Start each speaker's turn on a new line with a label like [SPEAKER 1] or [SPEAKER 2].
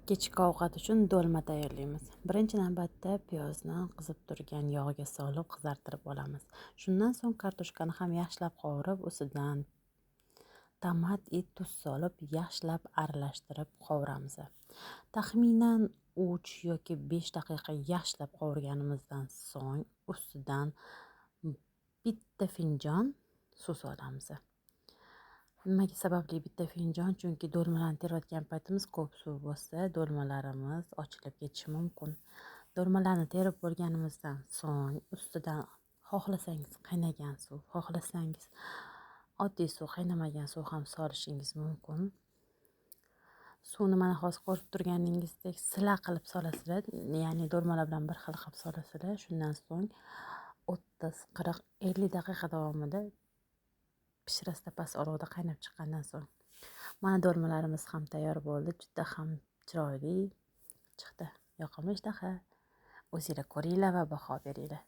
[SPEAKER 1] Kechki ovqat uchun do'lma tayyorlaymiz. Birinchi navbatda piyozni qizib turgan yog'ga solib qizartirib olamiz. Shundan so'ng kartoshkani ham yaxshilab qovurib, ustidan tomat, tuz solib yaxshilab aralashtirib qovuramiz. Taxminan 3 yoki 5 daqiqa yaxshilab qovurganimizdan so'ng ustidan bitta finjon suv solamiz. Nimaga sababli bitta finjon? Chunki do'lmalarni terayotgan paytimiz ko'p suv bo'lsa, do'lmalarimiz ochilib ketishi mumkin. Do'lmalarni terib bo'lganimizdan so'ng ustidan xohlasangiz qaynagan suv, xohlasangiz oddiy suv, qaynamagan suv ham solishingiz mumkin. Suvni mana hozir ko'rib turganingizdek sila qilib solasizlar, ya'ni do'lmalar bilan bir xil qilib solasizlar. Shundan so'ng 30, 40, 50 daqiqa davomida pishirasizlar past olovda qaynab chiqqandan so'ng. Mana do'lmalarimiz ham tayyor bo'ldi. Juda ham chiroyli chiqdi. Yoqimli ishtaha. O'zinglar ko'ringlar va baho beringlar.